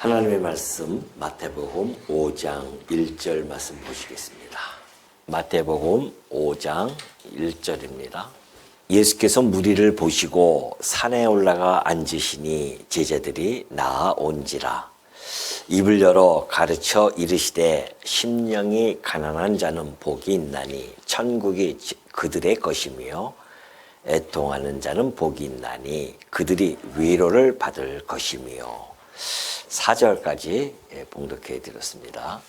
하나님의 말씀 마태복음 5장 1절 말씀 보시겠습니다. 마태복음 5장 1절입니다. 예수께서 무리를 보시고 산에 올라가 앉으시니 제자들이 나아온지라. 입을 열어 가르쳐 이르시되 심령이 가난한 자는 복이 있나니 천국이 그들의 것이며 애통하는 자는 복이 있나니 그들이 위로를 받을 것이며. 4절까지 봉독해 드렸습니다.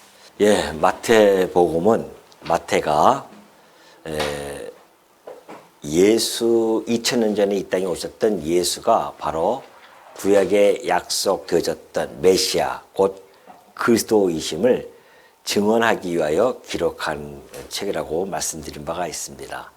마태복음은 마태가 예수 2000년 전에 이 땅에 오셨던 예수가 바로 구약에 약속되어졌던 메시아 곧 그리스도이심을 증언하기 위하여 기록한 책이라고 말씀드린 바가 있습니다.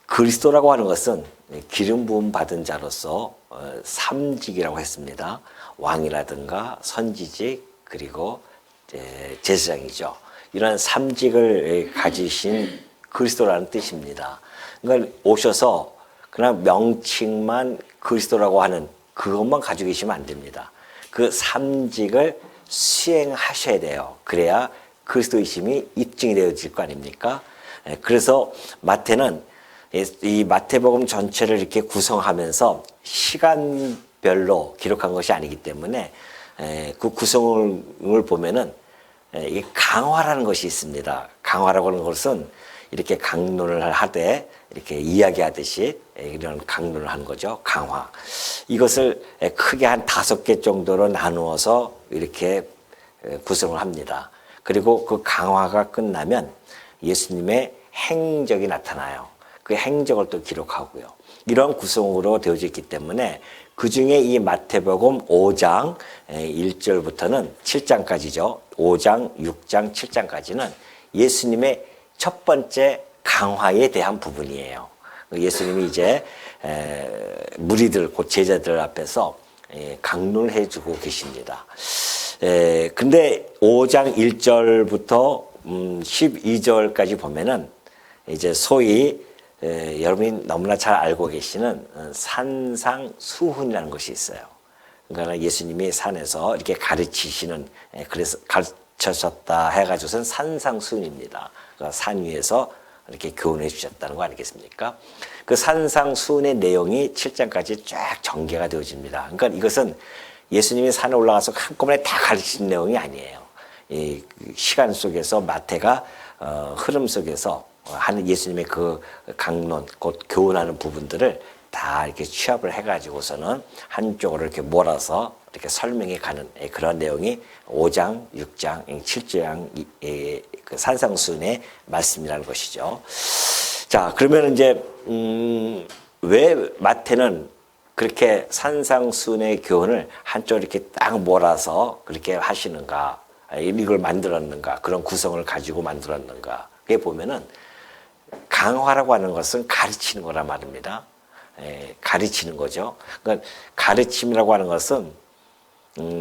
그리스도라고 하는 것은 기름 부음 받은 자로서 삼직이라고 했습니다. 왕이라든가 선지직 그리고 제사장이죠. 이런 삼직을 가지신 그리스도라는 뜻입니다. 그러니까 오셔서 그냥 명칭만 그리스도라고 하는 그것만 가지고 계시면 안 됩니다. 그 삼직을 수행하셔야 돼요. 그래야 그리스도이심이 입증이 되어질 거 아닙니까? 그래서 마태는 이 마태복음 전체를 이렇게 구성하면서 시간별로 기록한 것이 아니기 때문에 그 구성을 보면은 이게 강화라는 것이 있습니다. 강화라고 하는 것은 이렇게 강론을 하되 이렇게 이야기하듯이 이런 강론을 하는 거죠. 강화. 이것을 크게 한 5개 정도로 나누어서 이렇게 구성을 합니다. 그리고 그 강화가 끝나면 예수님의 행적이 나타나요. 그 행적을 또 기록하고요. 이런 구성으로 되어져 있기 때문에 그 중에 이 마태복음 5장 1절부터는 7장까지죠. 5장, 6장, 7장까지는 예수님의 첫 번째 강화에 대한 부분이에요. 예수님이 이제 무리들, 곧 제자들 앞에서 강론을 해주고 계십니다. 근데 5장 1절부터 12절까지 보면은 이제 소위 여러분이 너무나 잘 알고 계시는 산상수훈이라는 것이 있어요. 그러니까 예수님이 산에서 이렇게 가르치시는, 그래서 가르쳐졌다 해가지고선 산상수훈입니다. 그러니까 산 위에서 이렇게 교훈해 주셨다는 거 아니겠습니까? 그 산상수훈의 내용이 7장까지 쫙 전개가 되어집니다. 그러니까 이것은 예수님이 산에 올라가서 한꺼번에 다 가르치는 내용이 아니에요. 이 시간 속에서 마태가 흐름 속에서 하는 예수님의 그 강론, 곧 교훈하는 부분들을 다 이렇게 취합을 해가지고서는 한쪽으로 이렇게 몰아서 이렇게 설명해 가는 그런 내용이 5장, 6장, 7장 그 산상수훈의 말씀이라는 것이죠. 자, 그러면 이제 왜 마태는 그렇게 산상수훈의 교훈을 한쪽으로 이렇게 딱 몰아서 그렇게 하시는가? 이걸 만들었는가? 그런 구성을 가지고 만들었는가? 그게 보면은 강화라고 하는 것은 가르치는 거란 말입니다. 가르치는 거죠. 그러니까 가르침이라고 하는 것은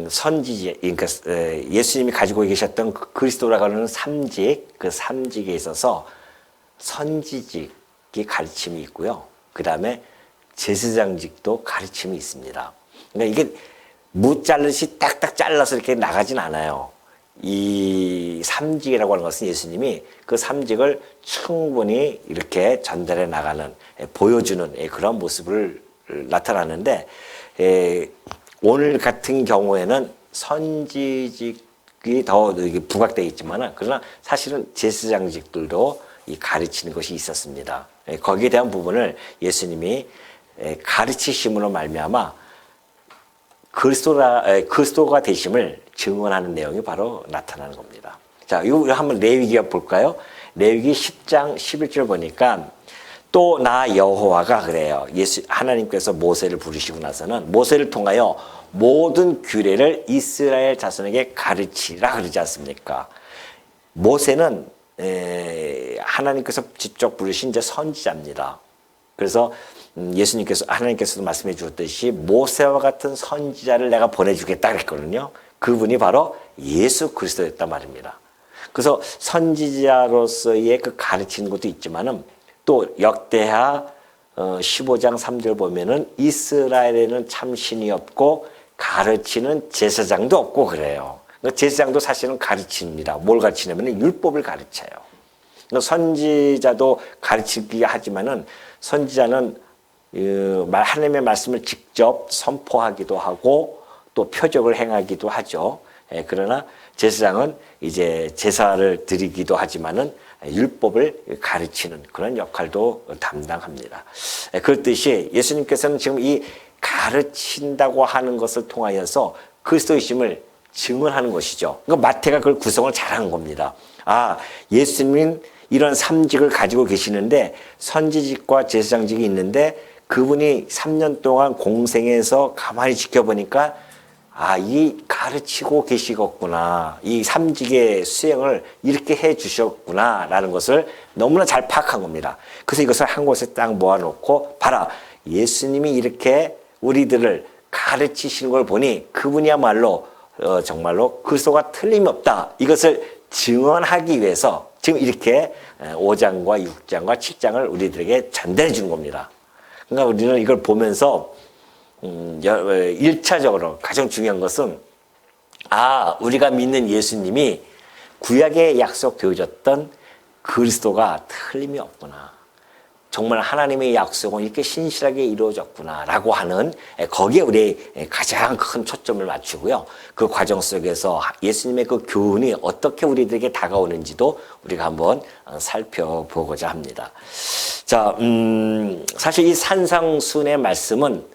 선지지, 그러니까 예수님이 가지고 계셨던 그리스도라고 하는 삼직, 그 삼직에 있어서 선지직이 가르침이 있고요. 그 다음에 제사장직도 가르침이 있습니다. 그러니까 이게 무 잘듯이 딱딱 잘라서 이렇게 나가진 않아요. 이 삼직이라고 하는 것은 예수님이 그 삼직을 충분히 이렇게 전달해 나가는, 보여주는 그런 모습을 나타나는데, 오늘 같은 경우에는 선지직이 더 부각되어 있지만, 그러나 사실은 제사장직들도 이 가르치는 것이 있었습니다. 거기에 대한 부분을 예수님이 가르치심으로 말미암아 그리스도가 되심을 증언하는 내용이 바로 나타나는 겁니다. 자, 이거 한번 레위기가 볼까요? 레위기 10장 11절 보니까 또 나 여호와가 그래요. 하나님께서 모세를 부르시고 나서는 모세를 통하여 모든 규례를 이스라엘 자손에게 가르치라 그러지 않습니까? 모세는 하나님께서 직접 부르신 이제 선지자입니다. 그래서 하나님께서도 말씀해 주셨듯이 모세와 같은 선지자를 내가 보내주겠다 그랬거든요. 그분이 바로 예수 그리스도였단 말입니다. 그래서 선지자로서의 그 가르치는 것도 있지만은 또 역대하 15장 3절 보면은 이스라엘에는 참 신이 없고 가르치는 제사장도 없고 그래요. 제사장도 사실은 가르칩니다. 뭘 가르치냐면 율법을 가르쳐요. 선지자도 가르치기 하지만은 선지자는 하나님의 말씀을 직접 선포하기도 하고 또 표적을 행하기도 하죠. 그러나 제사장은 이제 제사를 드리기도 하지만은 율법을 가르치는 그런 역할도 담당합니다. 그렇듯이 예수님께서는 지금 이 가르친다고 하는 것을 통하여서 그리스도이심을 증언하는 것이죠. 그러니까 마태가 그걸 구성을 잘한 겁니다. 아, 예수님은 이런 삼직을 가지고 계시는데 선지직과 제사장직이 있는데 그분이 3년 동안 공생해서 가만히 지켜보니까 아, 이 가르치고 계시겠구나. 이 삼직의 수행을 이렇게 해 주셨구나. 라는 것을 너무나 잘 파악한 겁니다. 그래서 이것을 한 곳에 딱 모아놓고 봐라. 예수님이 이렇게 우리들을 가르치시는 걸 보니 그분이야말로 정말로 그리스도가 틀림이 없다. 이것을 증언하기 위해서 지금 이렇게 5장과 6장과 7장을 우리들에게 전달해 주는 겁니다. 그러니까 우리는 이걸 보면서 1차적으로 가장 중요한 것은 우리가 믿는 예수님이 구약에 약속되어졌던 그리스도가 틀림이 없구나. 정말 하나님의 약속은 이렇게 신실하게 이루어졌구나 라고 하는 거기에 우리 가장 큰 초점을 맞추고요. 그 과정 속에서 예수님의 그 교훈이 어떻게 우리들에게 다가오는지도 우리가 한번 살펴보고자 합니다. 자, 사실 이 산상순의 말씀은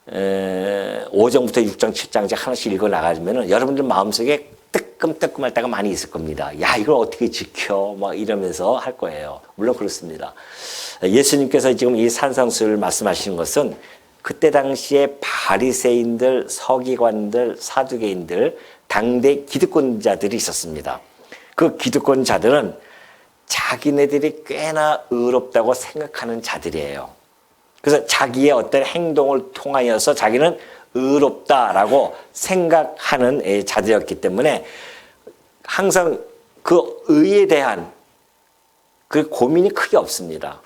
5장부터 6장, 7장 하나씩 읽어 나가면 여러분들 마음속에 뜨끔뜨끔할 때가 많이 있을 겁니다. 야, 이걸 어떻게 지켜? 막 이러면서 할 거예요. 물론 그렇습니다. 예수님께서 지금 이 산상수를 말씀하시는 것은 그때 당시에 바리새인들, 서기관들, 사두개인들, 당대 기득권자들이 있었습니다. 그 기득권자들은 자기네들이 꽤나 의롭다고 생각하는 자들이에요. 그래서 자기의 어떤 행동을 통하여서 자기는 의롭다라고 생각하는 자들이었기 때문에 항상 그 의에 대한 그 고민이 크게 없습니다.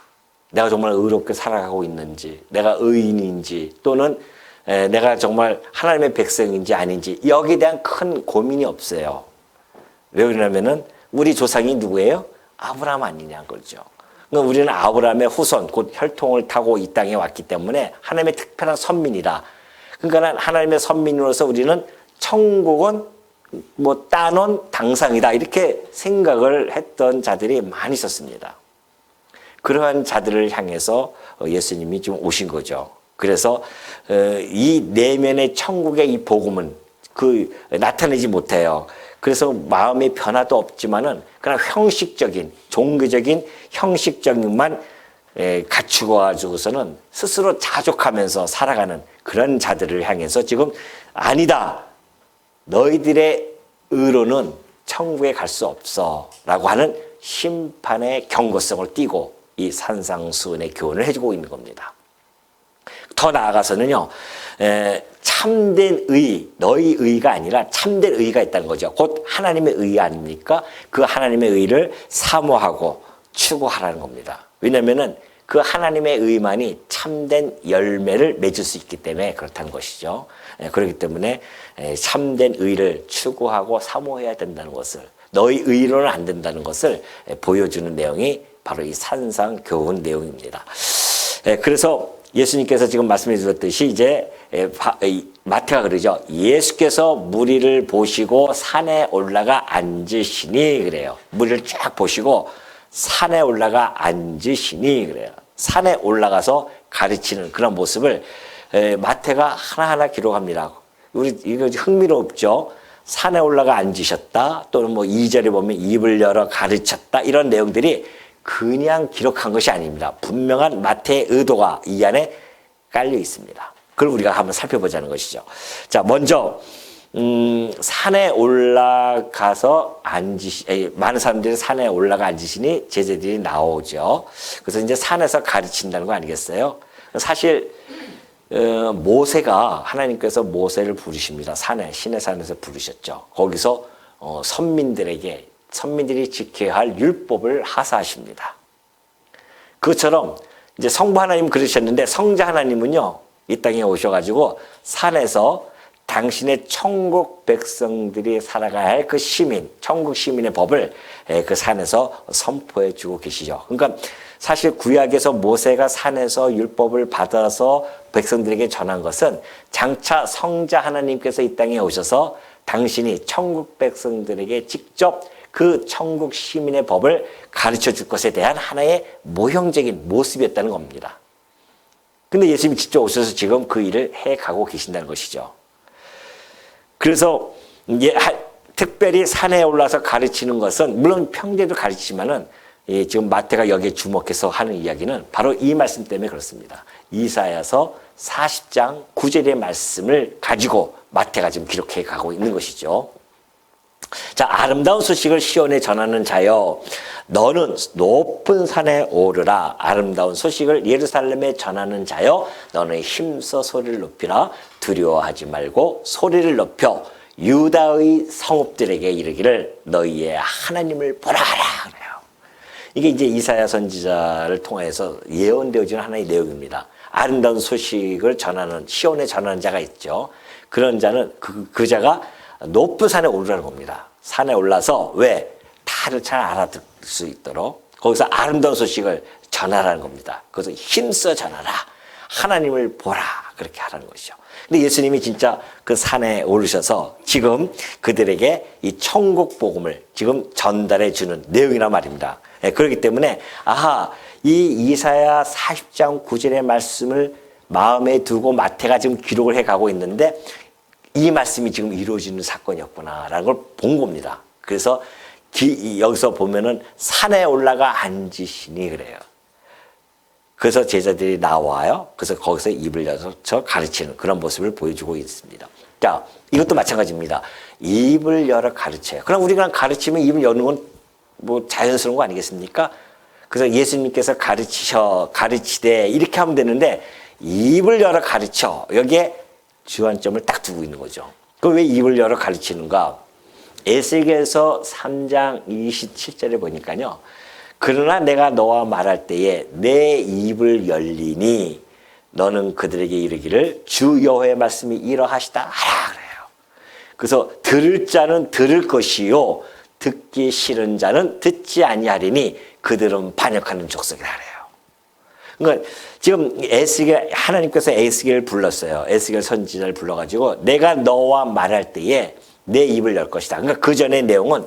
내가 정말 의롭게 살아가고 있는지, 내가 의인인지, 또는 내가 정말 하나님의 백성인지 아닌지 여기에 대한 큰 고민이 없어요. 왜 그러냐면은 우리 조상이 누구예요? 아브라함 아니냐는 거죠. 그러니까 우리는 아브라함의 후손, 곧 혈통을 타고 이 땅에 왔기 때문에 하나님의 특별한 선민이다. 그러니까 하나님의 선민으로서 우리는 천국은 뭐 따놓은 당상이다. 이렇게 생각을 했던 자들이 많이 있었습니다. 그러한 자들을 향해서 예수님이 지금 오신 거죠. 그래서 이 내면의 천국의 이 복음은 나타내지 못해요. 그래서 마음의 변화도 없지만은 그냥 형식적인, 종교적인 형식적인만 갖추고 가지고서는 스스로 자족하면서 살아가는 그런 자들을 향해서 지금 아니다. 너희들의 의로는 천국에 갈 수 없어. 라고 하는 심판의 경고성을 띠고 이 산상수훈의 교훈을 해주고 있는 겁니다. 더 나아가서는요, 참된 의, 너희 의가 아니라 참된 의가 있다는 거죠. 곧 하나님의 의 아닙니까? 그 하나님의 의를 사모하고 추구하라는 겁니다. 왜냐면은 그 하나님의 의만이 참된 열매를 맺을 수 있기 때문에 그렇다는 것이죠. 그렇기 때문에 참된 의를 추구하고 사모해야 된다는 것을, 너희 의로는 안 된다는 것을 보여주는 내용이 바로 이 산상 교훈 내용입니다. 그래서 예수님께서 지금 말씀해 주셨듯이 이제 마태가 그러죠. 예수께서 무리를 보시고 산에 올라가 앉으시니 그래요. 무리를 쫙 보시고 산에 올라가 앉으시니 그래요. 산에 올라가서 가르치는 그런 모습을 마태가 하나하나 기록합니다. 우리 이거 흥미롭죠. 산에 올라가 앉으셨다. 또는 뭐 2절에 보면 입을 열어 가르쳤다. 이런 내용들이 그냥 기록한 것이 아닙니다. 분명한 마태의 의도가 이 안에 깔려 있습니다. 그걸 우리가 한번 살펴보자는 것이죠. 자, 먼저 산에 올라가서 많은 사람들이 산에 올라가 앉으시니 제자들이 나오죠. 그래서 이제 산에서 가르친다는 거 아니겠어요? 사실 모세가, 하나님께서 모세를 부르십니다. 산에, 시내산에서 부르셨죠. 거기서 선민들이 지켜야 할 율법을 하사하십니다. 그것처럼 이제 성부 하나님 그러셨는데 성자 하나님은요, 이 땅에 오셔가지고 산에서 당신의 천국 백성들이 살아가야 할 그 시민, 천국 시민의 법을 그 산에서 선포해 주고 계시죠. 그러니까 사실 구약에서 모세가 산에서 율법을 받아서 백성들에게 전한 것은 장차 성자 하나님께서 이 땅에 오셔서 당신이 천국 백성들에게 직접 그 천국 시민의 법을 가르쳐 줄 것에 대한 하나의 모형적인 모습이었다는 겁니다. 근데 예수님이 직접 오셔서 지금 그 일을 해가고 계신다는 것이죠. 그래서 특별히 산에 올라서 가르치는 것은 물론 평소에도 가르치지만은 지금 마태가 여기에 주목해서 하는 이야기는 바로 이 말씀 때문에 그렇습니다. 이사야서 40장 9절의 말씀을 가지고 마태가 지금 기록해 가고 있는 것이죠. 자, 아름다운 소식을 시온에 전하는 자여, 너는 높은 산에 오르라. 아름다운 소식을 예루살렘에 전하는 자여, 너는 힘써 소리를 높이라. 두려워하지 말고 소리를 높여 유다의 성읍들에게 이르기를 너희의 하나님을 보라 하라. 그래요. 이게 이제 이사야 선지자를 통해서 예언되어지는 하나의 내용입니다. 아름다운 소식을 전하는, 시온에 전하는 자가 있죠. 그런 자는 그 자가 높은 산에 오르라는 겁니다. 산에 올라서 왜? 다들 잘 알아들 수 있도록 거기서 아름다운 소식을 전하라는 겁니다. 그래서 힘써 전하라. 하나님을 보라. 그렇게 하라는 것이죠. 근데 예수님이 진짜 그 산에 오르셔서 지금 그들에게 이 천국 복음을 지금 전달해 주는 내용이란 말입니다. 그렇기 때문에 이 이사야 40장 9절의 말씀을 마음에 두고 마태가 지금 기록을 해가고 있는데 이 말씀이 지금 이루어지는 사건이었구나라는 걸 본 겁니다. 그래서 여기서 보면은 산에 올라가 앉으시니 그래요. 그래서 제자들이 나와요. 그래서 거기서 입을 열어서 가르치는 그런 모습을 보여주고 있습니다. 자, 이것도 마찬가지입니다. 입을 열어 가르쳐요. 그럼 우리가 가르치면 입을 여는 건 뭐 자연스러운 거 아니겠습니까? 그래서 예수님께서 가르치되 이렇게 하면 되는데 입을 열어 가르쳐. 여기에 주안점을 딱 두고 있는 거죠. 그럼 왜 입을 열어 가르치는가? 에스겔서 3장 27절에 보니까요. 그러나 내가 너와 말할 때에 내 입을 열리니 너는 그들에게 이르기를 주 여호와의 말씀이 이러하시다 하라 그래요. 그래서 들을 자는 들을 것이요 듣기 싫은 자는 듣지 아니하리니 그들은 반역하는 족속이라 그래요. 그러니까 지금 하나님께서 에스겔을 불렀어요. 에스겔 선지자를 불러가지고 내가 너와 말할 때에 내 입을 열 것이다. 그러니까 그 전의 내용은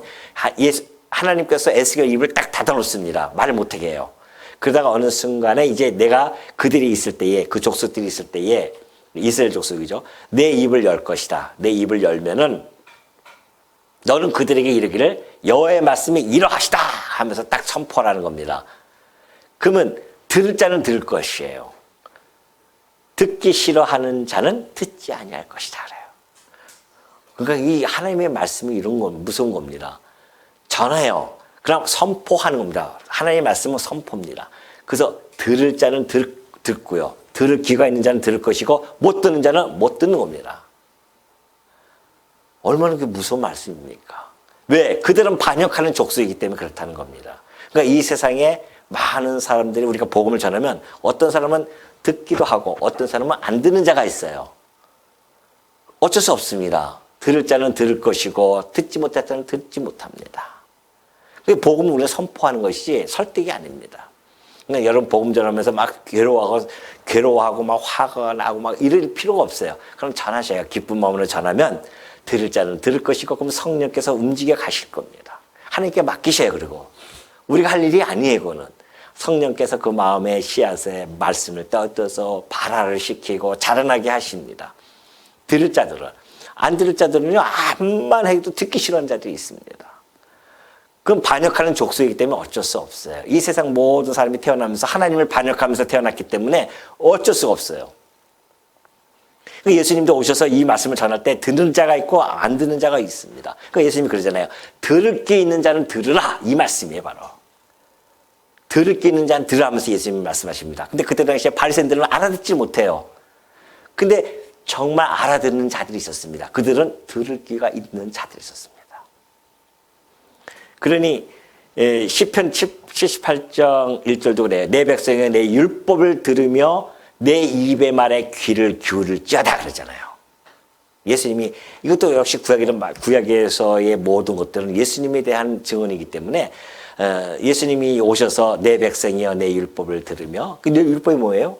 하나님께서 에스겔 입을 딱 닫아놓습니다. 말을 못하게 해요. 그러다가 어느 순간에 이제 내가 그들이 있을 때에 그 족속들이 있을 때에 이스라엘 족속이죠. 내 입을 열 것이다. 내 입을 열면은 너는 그들에게 이르기를 여호와의 말씀이 이러하시다 하면서 딱 선포하라는 겁니다. 그러면 들을 자는 들을 것이에요. 듣기 싫어하는 자는 듣지 아니할 것이다 그래요. 그러니까 이 하나님의 말씀이 이런 건 무서운 겁니다. 전해요. 그럼 선포하는 겁니다. 하나님의 말씀은 선포입니다. 그래서 들을 자는 듣고요. 들을 귀가 있는 자는 들을 것이고 못 듣는 자는 못 듣는 겁니다. 얼마나 그 무서운 말씀입니까? 왜? 그들은 반역하는 족속이기 때문에 그렇다는 겁니다. 그러니까 이 세상에 많은 사람들이 우리가 복음을 전하면 어떤 사람은 듣기도 하고 어떤 사람은 안 듣는 자가 있어요. 어쩔 수 없습니다. 들을 자는 들을 것이고 듣지 못할 자는 듣지 못합니다. 복음을 우리가 선포하는 것이 설득이 아닙니다. 그러니까 여러분 복음 전하면서 막 괴로워하고 막 화가 나고 막 이럴 필요가 없어요. 그럼 전하셔야 기쁜 마음으로 전하면 들을 자는 들을 것이고 그럼 성령께서 움직여 가실 겁니다. 하나님께 맡기셔요. 그리고 우리가 할 일이 아니에요. 그거는 성령께서 그 마음의 씨앗에 말씀을 떠서 발화를 시키고 자라나게 하십니다. 들을 자들은 안 들을 자들은요 암만 해도 듣기 싫어하는 자들이 있습니다. 그건 반역하는 족속이기 때문에 어쩔 수 없어요. 이 세상 모든 사람이 태어나면서 하나님을 반역하면서 태어났기 때문에 어쩔 수가 없어요. 예수님도 오셔서 이 말씀을 전할 때 듣는 자가 있고 안 듣는 자가 있습니다. 그러니까 예수님이 그러잖아요. 들을 게 있는 자는 들으라. 이 말씀이에요 바로. 들을 게 있는 자는 들으라 하면서 예수님이 말씀하십니다. 근데 그때 당시에 바리새인들은 알아듣지 못해요. 근데 정말 알아듣는 자들이 있었습니다. 그들은 들을 귀가 있는 자들이 있었습니다. 그러니 시편 78장 1절도 그래요. 내 백성이 내 율법을 들으며 내 입의 말에 귀를 기울일지어다 그러잖아요. 예수님이 이것도 역시 구약에서의 모든 것들은 예수님에 대한 증언이기 때문에 예수님이 오셔서 내 백성이여 내 율법을 들으며 그 율법이 뭐예요?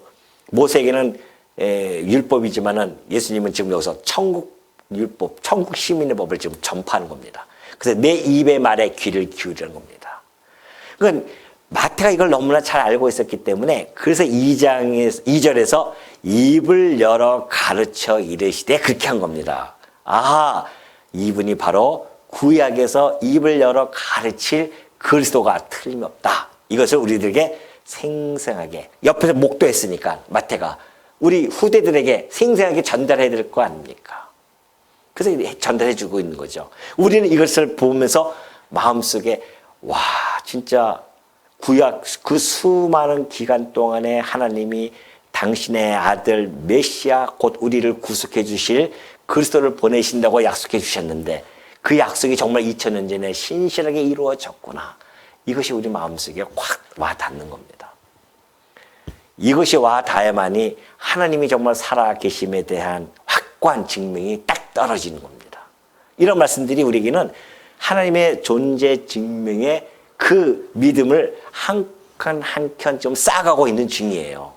모세에게는 율법이지만은 예수님은 지금 여기서 천국 율법, 천국 시민의 법을 지금 전파하는 겁니다. 그래서 내 입의 말에 귀를 기울이는 겁니다. 그러니까 마태가 이걸 너무나 잘 알고 있었기 때문에 그래서 2절에서 입을 열어 가르쳐 이르시되 그렇게 한 겁니다. 아, 이분이 바로 구약에서 입을 열어 가르칠 그리스도가 틀림없다. 이것을 우리들에게 생생하게 옆에서 목도했으니까 마태가 우리 후대들에게 생생하게 전달해야 될 거 아닙니까? 그래서 전달해 주고 있는 거죠. 우리는 이것을 보면서 마음속에 와 진짜 구약 그 수많은 기간 동안에 하나님이 당신의 아들 메시아 곧 우리를 구속해 주실 그리스도를 보내신다고 약속해 주셨는데 그 약속이 정말 2000년 전에 신실하게 이루어졌구나. 이것이 우리 마음속에 확 와닿는 겁니다. 이것이 와닿아야만이 하나님이 정말 살아계심에 대한 확고한 증명이 딱 떨어지는 겁니다. 이런 말씀들이 우리에게는 하나님의 존재 증명의 그 믿음을 한 칸 한 칸 좀 쌓아가고 있는 중이에요.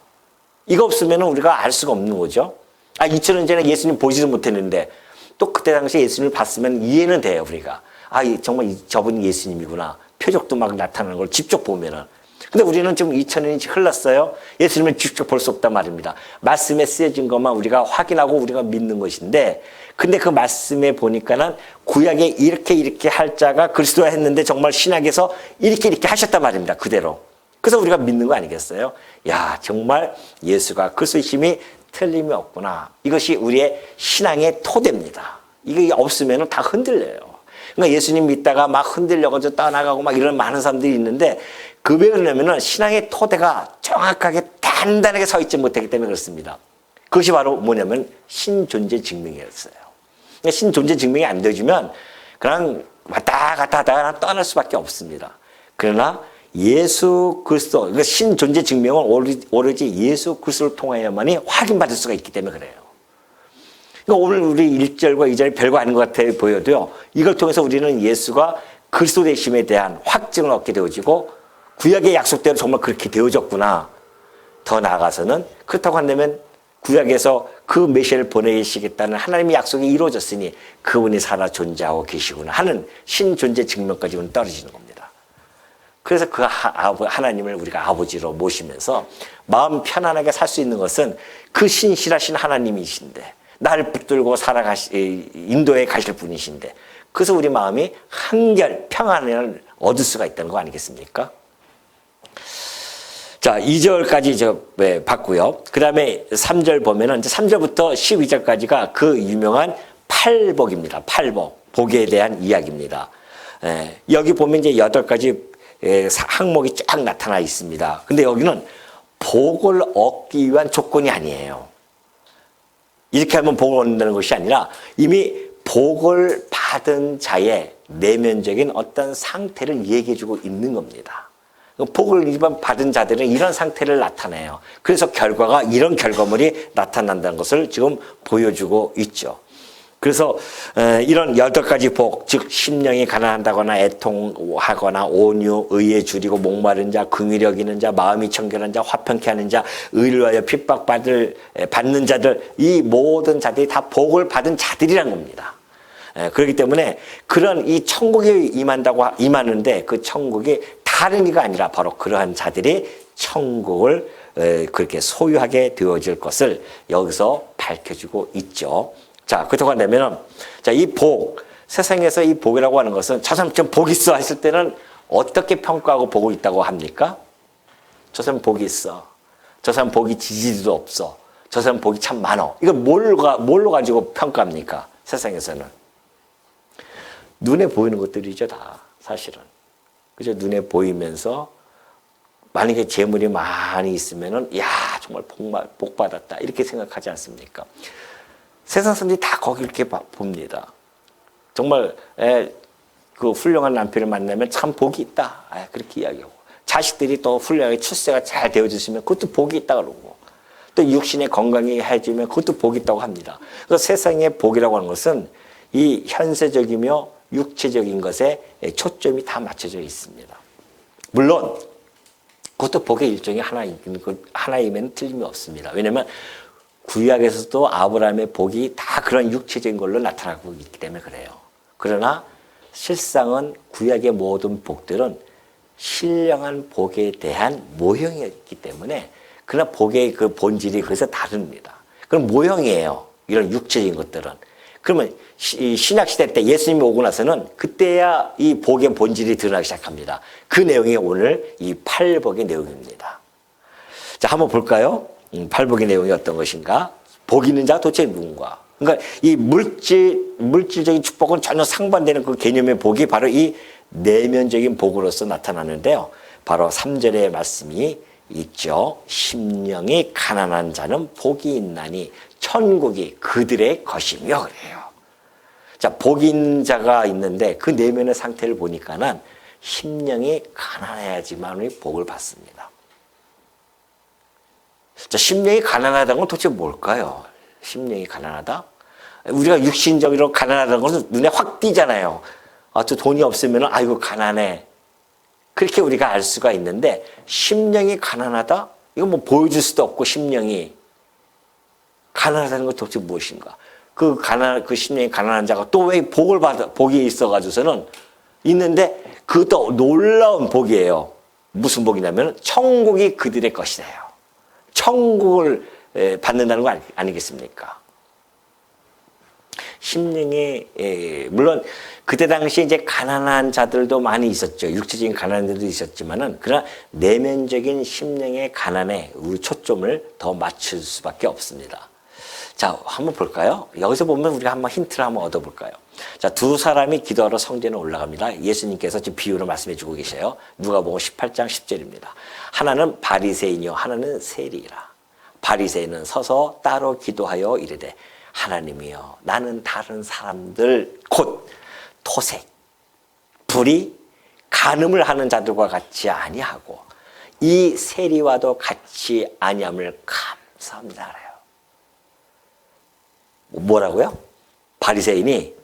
이거 없으면 우리가 알 수가 없는 거죠. 2000년 전에 예수님 보지도 못했는데 또 그때 당시에 예수님을 봤으면 이해는 돼요, 우리가. 정말 저분이 예수님이구나. 표적도 막 나타나는 걸 직접 보면은. 근데 우리는 지금 2000년이 흘렀어요. 예수님을 직접 볼 수 없단 말입니다. 말씀에 쓰여진 것만 우리가 확인하고 우리가 믿는 것인데, 근데 그 말씀에 보니까는 구약에 이렇게 할 자가 그리스도라 했는데 정말 신약에서 이렇게 하셨단 말입니다. 그대로. 그래서 우리가 믿는 거 아니겠어요? 야, 정말 예수가 그리스도이심이 틀림이 없구나. 이것이 우리의 신앙의 토대입니다. 이게 없으면 다 흔들려요. 그러니까 예수님 믿다가 막 흔들려가지고 떠나가고 막 이런 많은 사람들이 있는데 왜 그러냐면은 신앙의 토대가 정확하게 단단하게 서 있지 못하기 때문에 그렇습니다. 그것이 바로 뭐냐면 신존재 증명이었어요. 그러니까 신존재 증명이 안 되어주면 그냥 왔다 갔다 하다가 떠날 수밖에 없습니다. 그러나 예수 그리스도, 그러니까 신존재 증명은 오로지 예수 그리스도를 통하여만이 확인받을 수가 있기 때문에 그래요. 그러니까 오늘 우리 1절과 2절이 별거 아닌 것 같아 보여도요. 이걸 통해서 우리는 예수가 그리스도 되심에 대한 확증을 얻게 되어지고 구약의 약속대로 정말 그렇게 되어졌구나. 더 나아가서는 그렇다고 한다면 구약에서 그 메시아를 보내시겠다는 하나님의 약속이 이루어졌으니 그분이 살아 존재하고 계시구나 하는 신존재 증명까지 떨어지는 겁니다. 그래서 그 하나님을 우리가 아버지로 모시면서 마음 편안하게 살 수 있는 것은 그 신실하신 하나님이신데 나를 붙들고 인도에 가실 분이신데 그래서 우리 마음이 한결 평안을 얻을 수가 있다는 거 아니겠습니까? 자, 2절까지 봤고요. 그 다음에 3절 보면은 이제 3절부터 12절까지가 그 유명한 팔복입니다. 팔복. 복에 대한 이야기입니다. 여기 보면 이제 8가지 항목이 쫙 나타나 있습니다. 근데 여기는 복을 얻기 위한 조건이 아니에요. 이렇게 하면 복을 얻는다는 것이 아니라 이미 복을 받은 자의 내면적인 어떤 상태를 얘기해주고 있는 겁니다. 복을 받은 자들은 이런 상태를 나타내요. 그래서 결과가 이런 결과물이 나타난다는 것을 지금 보여주고 있죠. 그래서 이런 8가지 복, 즉 심령이 가난하다거나 애통하거나 온유, 의에 줄이고 목마른 자, 긍휼력 있는 자, 마음이 청결한 자, 화평케 하는 자, 의를 위하여 받는 자들, 이 모든 자들이 다 복을 받은 자들이란 겁니다. 그렇기 때문에 그런 이 천국에 임하는데 그 천국이 다른 이가 아니라 바로 그러한 자들이 천국을 그렇게 소유하게 되어질 것을 여기서 밝혀주고 있죠. 자, 그렇다고 한다면, 자, 이 복, 세상에서 이 복이라고 하는 것은 저 사람 좀 복 있어 했을 때는 어떻게 평가하고 복이 있다고 합니까? 저 사람 복이 있어. 저 사람 복이 지지도 없어. 저 사람 복이 참 많어. 이거 뭘로 가지고 평가합니까? 세상에서는. 눈에 보이는 것들이죠, 다. 사실은. 그죠? 눈에 보이면서 만약에 재물이 많이 있으면은, 야, 정말 복 받았다. 이렇게 생각하지 않습니까? 세상 사람들이 다 거기 이렇게 봅니다. 정말 그 훌륭한 남편을 만나면 참 복이 있다. 그렇게 이야기하고. 자식들이 또 훌륭하게 출세가 잘 되어졌으면 그것도 복이 있다 그러고. 또 육신의 건강이 해지면 그것도 복이 있다고 합니다. 그래서 세상의 복이라고 하는 것은 이 현세적이며 육체적인 것에 초점이 다 맞춰져 있습니다. 물론 그것도 복의 일종의 하나이면 틀림이 없습니다. 왜냐하면 구약에서도 아브라함의 복이 다 그런 육체적인 걸로 나타나고 있기 때문에 그래요. 그러나 실상은 구약의 모든 복들은 신령한 복에 대한 모형이었기 때문에 그러나 복의 그 본질이 그래서 다릅니다. 그럼 모형이에요. 이런 육체적인 것들은. 그러면 신약시대 때 예수님이 오고 나서는 그때야 이 복의 본질이 드러나기 시작합니다. 그 내용이 오늘 이 팔복의 내용입니다. 자, 한번 볼까요? 팔복의 내용이 어떤 것인가? 복 있는 자가 도대체 누군가? 그러니까 이 물질적인 축복은 전혀 상반되는 그 개념의 복이 바로 이 내면적인 복으로서 나타나는데요. 바로 3절의 말씀이 있죠. 심령이 가난한 자는 복이 있나니 천국이 그들의 것이며 그래요. 자, 복 있는 자가 있는데 그 내면의 상태를 보니까는 심령이 가난해야지만 복을 받습니다. 자, 심령이 가난하다는 건 도대체 뭘까요? 심령이 가난하다? 우리가 육신적으로 가난하다는 것은 눈에 확 띄잖아요. 아, 또 돈이 없으면 아이고 가난해. 그렇게 우리가 알 수가 있는데 심령이 가난하다? 이거 뭐 보여줄 수도 없고 심령이 가난하다는 것 도대체 무엇인가? 그 심령이 가난한 자가 또 왜 복이 있어가지고서는 있는데 그것도 놀라운 복이에요. 무슨 복이냐면 천국이 그들의 것이래요. 천국을 받는다는 거 아니겠습니까? 심령이 물론 그때 당시 이제 가난한 자들도 많이 있었죠. 육체적인 가난한 자들도 있었지만은 그러나 내면적인 심령의 가난에 우리 초점을 더 맞출 수밖에 없습니다. 자, 한번 볼까요? 여기서 보면 우리가 한번 힌트를 한번 얻어볼까요? 자, 두 사람이 기도하러 성전에 올라갑니다. 예수님께서 지금 비유로 말씀해 주고 계셔요. 누가복음 18장 10절입니다. 하나는 바리새인이요 하나는 세리라. 바리새인은 서서 따로 기도하여 이르되 하나님이여 나는 다른 사람들 곧 토색, 불의, 간음을 하는 자들과 같이 아니하고 이 세리와도 같이 아니함을 감사합니다. 그래요. 뭐라고요? 바리새인이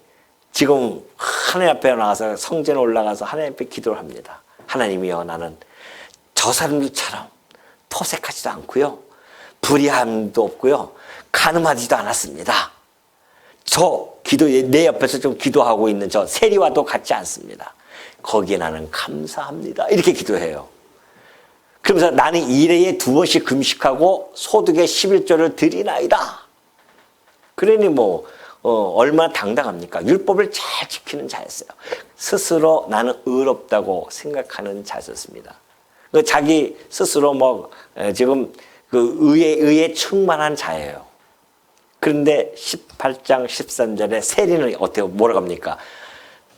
지금 하나님 앞에 나가서 성전에 올라가서 하나님 앞에 기도를 합니다. 하나님이여 나는 저 사람들처럼 토색하지도 않고요. 불의함도 없고요. 간음하지도 않았습니다. 내 옆에서 좀 기도하고 있는 저 세리와도 같지 않습니다. 거기에 나는 감사합니다. 이렇게 기도해요. 그러면서 나는 일회에 2번씩 금식하고 소득의 11조를 드리나이다. 그러니 얼마나 당당합니까? 율법을 잘 지키는 자였어요. 스스로 나는 의롭다고 생각하는 자였습니다. 자기 스스로 지금 그 의에 충만한 자예요. 그런데 18장 13절에 세리는 뭐라고 합니까?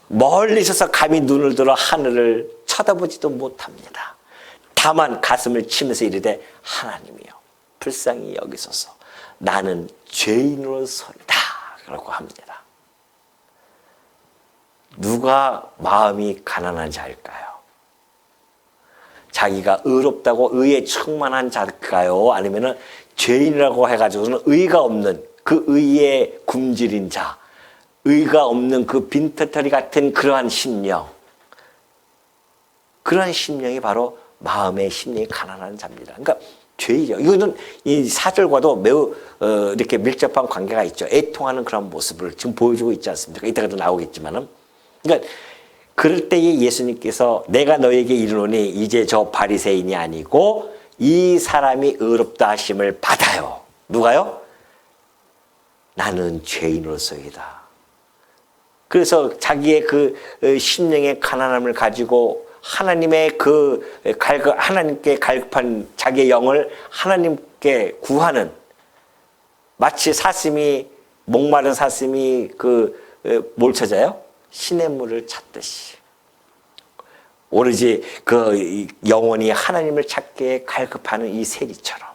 멀리 있어서 감히 눈을 들어 하늘을 쳐다보지도 못합니다. 다만 가슴을 치면서 이르되 하나님이여 불쌍히 여기소서 나는 죄인으로서이다 라고 합니다. 누가 마음이 가난한 자일까요? 자기가 의롭다고 의에 충만한 자일까요? 아니면 죄인이라고 해가지고는 의가 없는 그 의에 굶주린 자, 의가 없는 그 빈털터리 같은 그러한 심령, 그러한 심령이 바로 마음의 심령이 가난한 자입니다. 그러니까 죄이죠. 이거는 이 4절과도 매우 이렇게 밀접한 관계가 있죠. 애통하는 그런 모습을 지금 보여주고 있지 않습니까? 이따가도 나오겠지만은. 그러니까 그럴 때에 예수님께서 내가 너에게 이르노니 이제 저 바리새인이 아니고 이 사람이 의롭다 하심을 받아요. 누가요? 나는 죄인으로서이다. 그래서 자기의 그 심령의 가난함을 가지고 하나님께 갈급한 자기의 영을 하나님께 구하는 마치 목마른 사슴이 뭘 찾아요? 시냇물을 찾듯이 오로지 그 영혼이 하나님을 찾게 갈급하는 이 세리처럼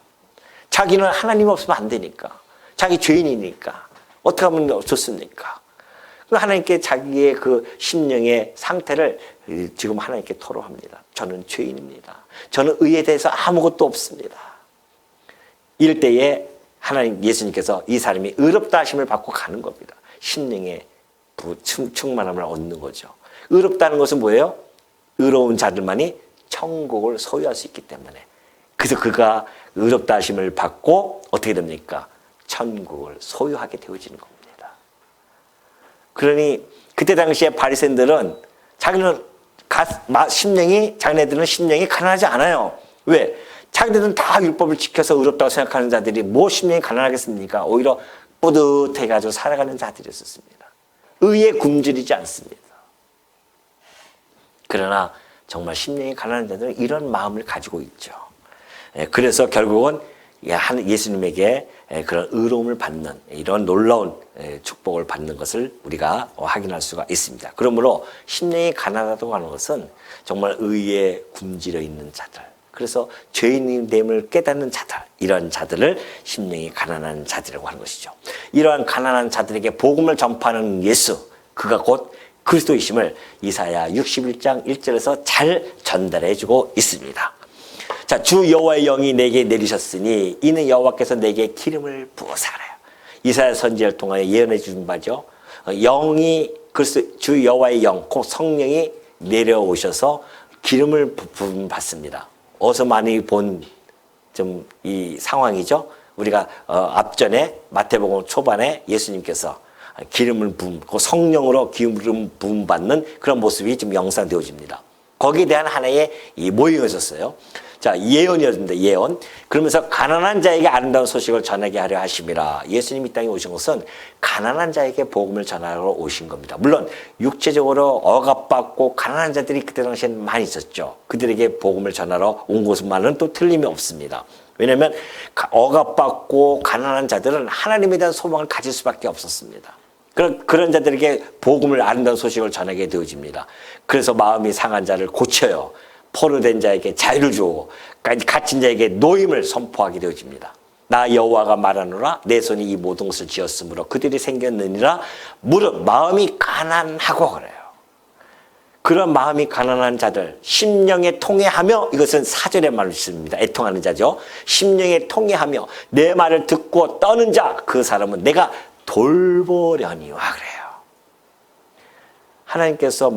자기는 하나님 없으면 안 되니까 자기 죄인이니까 어떻게 하면 좋습니까? 하나님께 자기의 그 심령의 상태를 지금 하나님께 토로합니다. 저는 죄인입니다. 저는 의에 대해서 아무것도 없습니다. 이럴 때에 하나님 예수님께서 이 사람이 의롭다 하심을 받고 가는 겁니다. 심령의 충만함을 얻는 거죠. 의롭다는 것은 뭐예요? 의로운 자들만이 천국을 소유할 수 있기 때문에. 그래서 그가 의롭다 하심을 받고 어떻게 됩니까? 천국을 소유하게 되어지는 겁니다. 그러니 그때 당시에 바리새인들은 자기네들은 심령이 가난하지 않아요. 왜? 자기들은 다 율법을 지켜서 의롭다고 생각하는 자들이 뭐 심령이 가난하겠습니까? 오히려 뿌듯해가지고 살아가는 자들이었습니다. 의에 굶주리지 않습니다. 그러나 정말 심령이 가난한 자들은 이런 마음을 가지고 있죠. 그래서 결국은 예수님에게 그런 의로움을 받는 이런 놀라운 축복을 받는 것을 우리가 확인할 수가 있습니다. 그러므로 심령이 가난하다고 하는 것은 정말 의에 굶주려 있는 자들, 그래서 죄인됨을 깨닫는 자들, 이런 자들을 심령이 가난한 자들이라고 하는 것이죠. 이러한 가난한 자들에게 복음을 전파하는 예수, 그가 곧 그리스도이심을 이사야 61장 1절에서 잘 전달해주고 있습니다. 자, 주 여호와의 영이 내게 내리셨으니 이는 여호와께서 내게 기름을 부어서 하래요. 이사야 선지자를 통하여 예언해 주신 바죠. 주 여호와의 영, 곧 성령이 내려오셔서 기름을 부음 받습니다. 어서 많이 본 좀 이 상황이죠. 우리가 앞전에 마태복음 초반에 예수님께서 기름을 그 성령으로 기름 부음 받는 그런 모습이 지금 영상되어집니다. 거기에 대한 하나의 이 모임이었어요. 자, 예언이었는데, 예언. 그러면서 가난한 자에게 아름다운 소식을 전하게 하려 하심이라. 예수님이 이 땅에 오신 것은 가난한 자에게 복음을 전하러 오신 겁니다. 물론 육체적으로 억압받고 가난한 자들이 그때 당시에는 많이 있었죠. 그들에게 복음을 전하러 온 것만은 또 틀림이 없습니다. 왜냐하면 억압받고 가난한 자들은 하나님에 대한 소망을 가질 수밖에 없었습니다. 그런 자들에게 복음을, 아름다운 소식을 전하게 되어집니다. 그래서 마음이 상한 자를 고쳐요. 포로된 자에게 자유를 주고 갇힌 자에게 노임을 선포하게 되어집니다. 나 여호와가 말하노라, 내 손이 이 모든 것을 지었으므로 그들이 생겼느니라. 무릇 마음이 가난하고 그래요. 그런 마음이 가난한 자들, 심령에 통회하며, 이것은 사절의 말로 있습니다. 애통하는 자죠. 심령에 통회하며 내 말을 듣고 떠는 자, 그 사람은 내가 돌보려니와 그래요. 하나님께서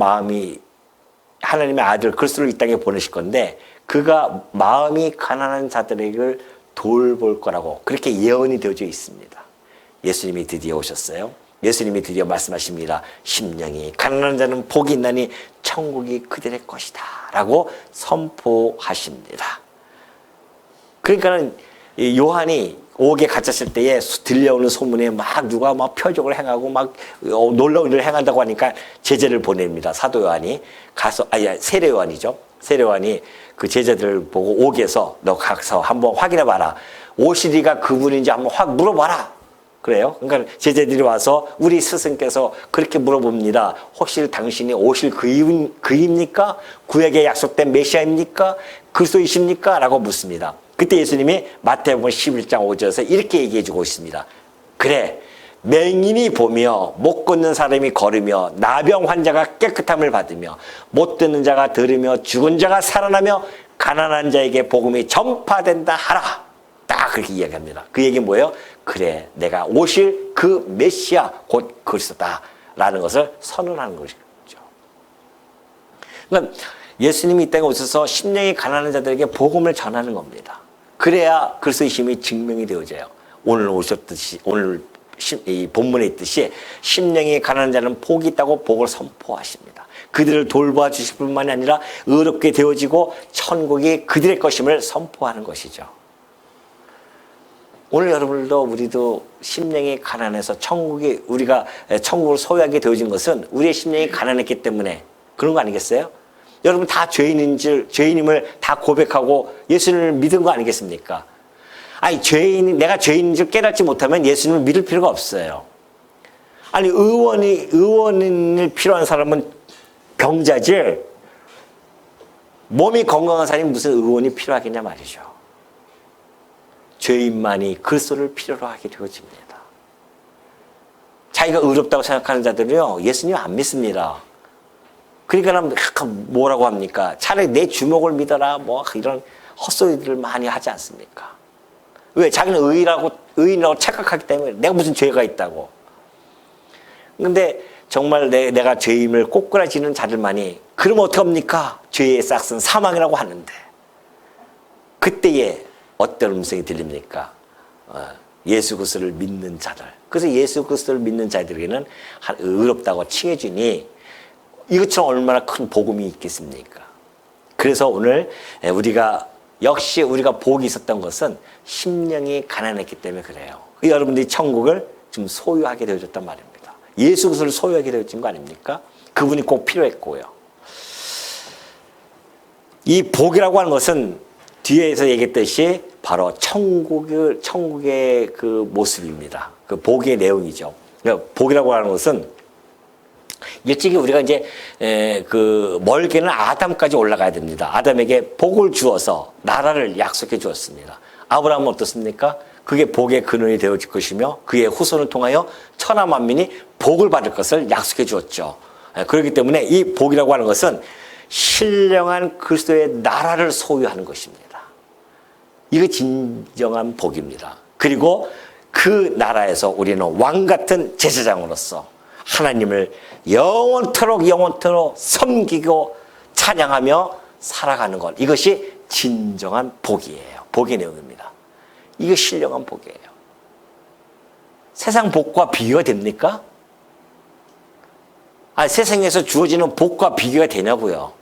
하나님의 아들 그리스도를 이 땅에 보내실 건데, 그가 마음이 가난한 자들에게 돌볼 거라고 그렇게 예언이 되어져 있습니다. 예수님이 드디어 오셨어요. 예수님이 드디어 말씀하십니다. 심령이 가난한 자는 복이 있나니 천국이 그들의 것이다 라고 선포하십니다. 그러니까는 요한이 옥에 갇혔을 때에 들려오는 소문에 막 누가 막 표적을 행하고 막 놀라운 일을 행한다고 하니까 제자를 보냅니다. 사도 요한이 가서, 세례 요한이죠. 세례 요한이 그 제자들을 보고 옥에서 너 가서 한번 확인해 봐라. 오시리가 그분인지 한번 확 물어봐라. 그래요. 그러니까 제자들이 와서 우리 스승께서 그렇게 물어봅니다. 혹시 당신이 오실 그입니까? 구약에 약속된 메시아입니까? 그리스도이십니까? 라고 묻습니다. 그때 예수님이 마태복음 11장 5절에서 이렇게 얘기해 주고 있습니다. 그래, 맹인이 보며 못 걷는 사람이 걸으며 나병 환자가 깨끗함을 받으며 못 듣는 자가 들으며 죽은 자가 살아나며 가난한 자에게 복음이 전파된다 하라. 딱 그렇게 이야기합니다. 그 얘기 뭐예요? 그래, 내가 오실 그 메시아 곧 그리스도다 라는 것을 선언하는 것이죠. 그러니까 예수님이 이 땅에 오셔서 심령이 가난한 자들에게 복음을 전하는 겁니다. 그래야 그리스도의 힘이 증명이 되어져요. 오늘 오셨듯이, 오늘 이 본문에 있듯이 심령이 가난한 자는 복이 있다고 복을 선포하십니다. 그들을 돌봐 주실 뿐만이 아니라 의롭게 되어지고 천국이 그들의 것임을 선포하는 것이죠. 오늘 여러분들도 우리도 심령이 가난해서 우리가 천국을 소유하게 되어진 것은 우리의 심령이 가난했기 때문에 그런 거 아니겠어요? 여러분 다 죄인임을 다 고백하고 예수님을 믿은 거 아니겠습니까? 아니, 내가 죄인인 줄 깨닫지 못하면 예수님을 믿을 필요가 없어요. 아니, 의원이 필요한 사람은 병자지, 몸이 건강한 사람이 무슨 의원이 필요하겠냐 말이죠. 죄인만이 그리스도를 필요로 하게 되어집니다. 자기가 의롭다고 생각하는 자들은요, 예수님 안 믿습니다. 그러니까 뭐라고 합니까? 차라리 내 주먹을 믿어라, 뭐 이런 헛소리들을 많이 하지 않습니까? 왜? 자기는 의인이라고 착각하기 때문에 내가 무슨 죄가 있다고. 근데 정말 내가 죄임을 꼬꾸라지는 자들만이 그러면 어떡합니까? 죄의 싹은 사망이라고 하는데 그때에 어떤 음성이 들립니까? 예수 그리스도를 믿는 자들. 그래서 예수 그리스도를 믿는 자들에게는 의롭다고 칭해주니 이것처럼 얼마나 큰 복음이 있겠습니까? 그래서 오늘 역시 우리가 복이 있었던 것은 심령이 가난했기 때문에 그래요. 여러분들이 천국을 좀 소유하게 되어졌단 말입니다. 예수 그리스도를 소유하게 되어진 거 아닙니까? 그분이 꼭 필요했고요. 이 복이라고 하는 것은 뒤에서 얘기했듯이 바로 천국의 그 모습입니다. 그 복의 내용이죠. 그러니까 복이라고 하는 것은 일찍이 우리가 이제 멀게는 아담까지 올라가야 됩니다. 아담에게 복을 주어서 나라를 약속해 주었습니다. 아브라함은 어떻습니까? 그게 복의 근원이 되어질 것이며 그의 후손을 통하여 천하 만민이 복을 받을 것을 약속해 주었죠. 그렇기 때문에 이 복이라고 하는 것은 신령한 그리스도의 나라를 소유하는 것입니다. 이거 진정한 복입니다. 그리고 그 나라에서 우리는 왕 같은 제사장으로서 하나님을 영원토록 섬기고 찬양하며 살아가는 것. 이것이 진정한 복이에요. 복의 내용입니다. 이게 신령한 복이에요. 세상 복과 비교가 됩니까? 세상에서 주어지는 복과 비교가 되냐고요.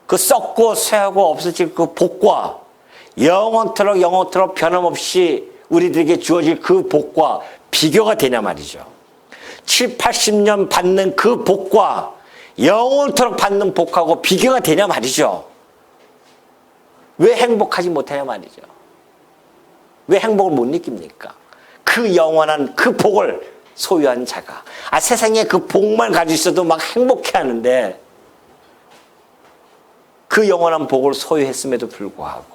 그 썩고 쇠하고 없어질 그 복과 영원토록 변함없이 우리들에게 주어질 그 복과 비교가 되냐 말이죠. 7, 80년 받는 그 복과 영원토록 받는 복하고 비교가 되냐 말이죠. 왜 행복하지 못하냐 말이죠. 왜 행복을 못 느낍니까? 그 영원한 그 복을 소유한 자가 세상에 그 복만 가지고 있어도 막 행복해하는데 그 영원한 복을 소유했음에도 불구하고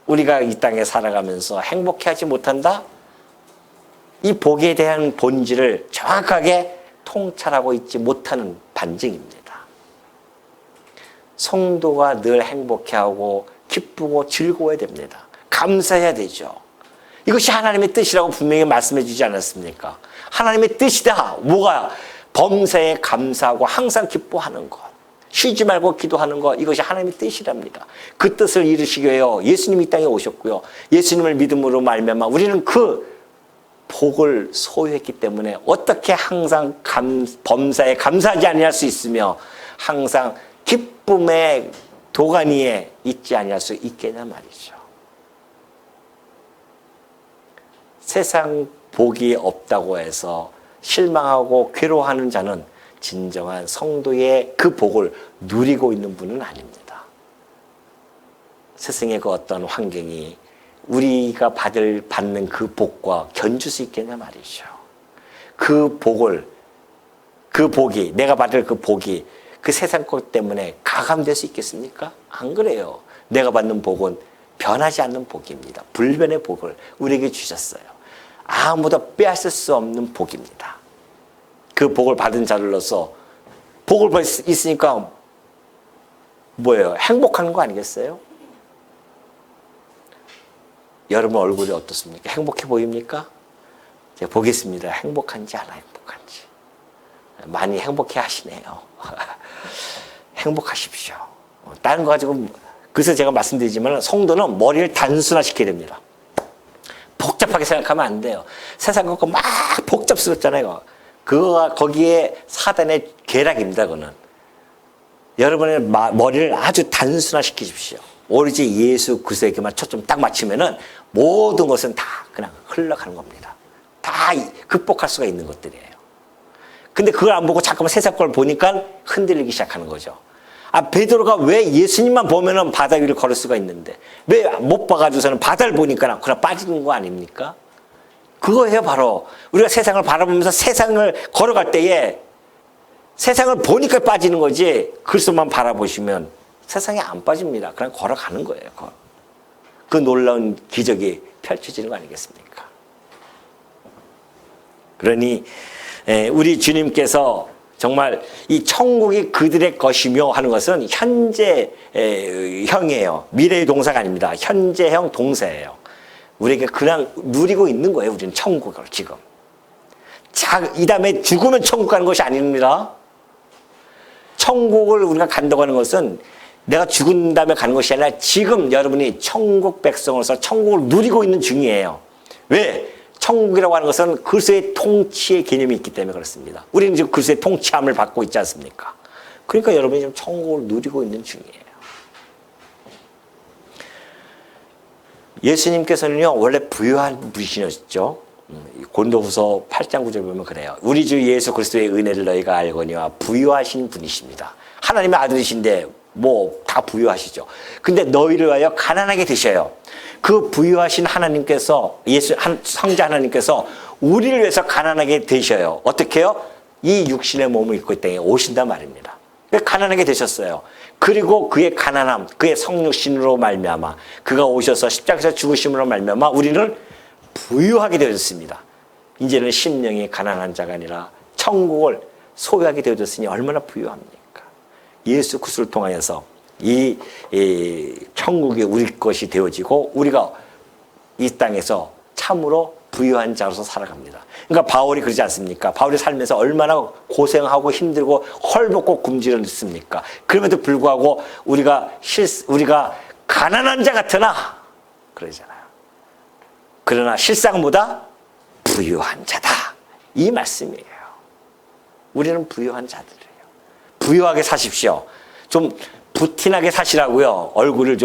우리가 이 땅에 살아가면서 행복해하지 못한다? 이 복에 대한 본질을 정확하게 통찰하고 있지 못하는 반증입니다. 성도가 늘 행복해하고 기쁘고 즐거워야 됩니다. 감사해야 되죠. 이것이 하나님의 뜻이라고 분명히 말씀해 주지 않았습니까? 하나님의 뜻이다. 뭐가? 범사에 감사하고 항상 기뻐하는 것. 쉬지 말고 기도하는 것. 이것이 하나님의 뜻이랍니다. 그 뜻을 이루시기 위하여 예수님이 이 땅에 오셨고요. 예수님을 믿음으로 말미암아 우리는 그 복을 소유했기 때문에 어떻게 항상 범사에 감사하지 아니할 수 있으며 항상 기쁨의 도가니에 있지 아니할 수 있겠냐 말이죠. 세상 복이 없다고 해서 실망하고 괴로워하는 자는 진정한 성도의 그 복을 누리고 있는 분은 아닙니다. 세상의 그 어떤 환경이 우리가 받는 그 복과 견줄 수 있겠냐 말이죠. 그 복이, 내가 받을 그 복이 그 세상 것 때문에 가감될 수 있겠습니까? 안 그래요. 내가 받는 복은 변하지 않는 복입니다. 불변의 복을 우리에게 주셨어요. 아무도 빼앗을 수 없는 복입니다. 그 복을 받은 자들로서 복을 있으니까 뭐예요? 행복한 거 아니겠어요? 여러분 얼굴이 어떻습니까? 행복해 보입니까? 제가 보겠습니다. 행복한지 안 행복한지. 많이 행복해 하시네요. 행복하십시오. 다른 거 가지고, 그래서 제가 말씀드리지만 성도는 머리를 단순화시켜야 됩니다. 복잡하게 생각하면 안 돼요. 세상 것과 막 복잡스럽잖아요. 거기에 사단의 계략입니다. 그거는. 여러분의 머리를 아주 단순화시키십시오. 오로지 예수 그리스도에게만 초점 딱 맞추면은 모든 것은 다 그냥 흘러가는 겁니다. 다 극복할 수가 있는 것들이에요. 근데 그걸 안 보고 잠깐만 세상 걸 보니까 흔들리기 시작하는 거죠. 베드로가 왜 예수님만 보면은 바다 위를 걸을 수가 있는데 왜 못 봐가지고서는 바다를 보니까 그냥 빠지는 거 아닙니까? 그거예요, 바로. 우리가 세상을 바라보면서 세상을 걸어갈 때에 세상을 보니까 빠지는 거지 그리스도만 바라보시면 세상에 안 빠집니다. 그냥 걸어가는 거예요. 그 놀라운 기적이 펼쳐지는 거 아니겠습니까? 그러니 우리 주님께서 정말 이 천국이 그들의 것이며 하는 것은 현재형이에요. 미래의 동사가 아닙니다. 현재형 동사예요. 우리에게 그냥 누리고 있는 거예요. 우리는 천국을 지금. 이 다음에 죽으면 천국 가는 것이 아닙니다. 천국을 우리가 간다고 하는 것은 내가 죽은 다음에 가는 것이 아니라 지금 여러분이 천국 백성으로서 천국을 누리고 있는 중이에요. 왜? 천국이라고 하는 것은 그리스도의 통치의 개념이 있기 때문에 그렇습니다. 우리는 지금 그리스도의 통치함을 받고 있지 않습니까? 그러니까 여러분이 지금 천국을 누리고 있는 중이에요. 예수님께서는요, 원래 부유한 분이셨죠. 고린도후서 8장 9절 보면 그래요. 우리 주 예수 그리스도의 은혜를 너희가 알거니와 부유하신 분이십니다. 하나님의 아들이신데 뭐 다 부유하시죠. 근데 너희를 위하여 가난하게 되셔요. 그 부유하신 하나님께서 성자 하나님께서 우리를 위해서 가난하게 되셔요. 어떻게 해요? 이 육신의 몸을 입고 이 땅에 오신단 말입니다. 가난하게 되셨어요. 그리고 그의 가난함, 그의 성육신으로 말미암아 그가 오셔서 십자가에서 죽으심으로 말미암아 우리는 부유하게 되어졌습니다. 이제는 심령이 가난한 자가 아니라 천국을 소유하게 되어졌으니 얼마나 부유합니까? 예수 그리스도를 통하여서 이 천국이 우리 것이 되어지고 우리가 이 땅에서 참으로 부유한 자로서 살아갑니다. 그러니까 바울이 그러지 않습니까? 바울이 살면서 얼마나 고생하고 힘들고 헐벗고 굶주렸습니까? 그럼에도 불구하고 우리가 가난한 자 같으나 그러잖아요. 그러나 실상보다 부유한 자다. 이 말씀이에요. 우리는 부유한 자들이에요. 부유하게 사십시오. 좀 부티나게 사시라고요. 얼굴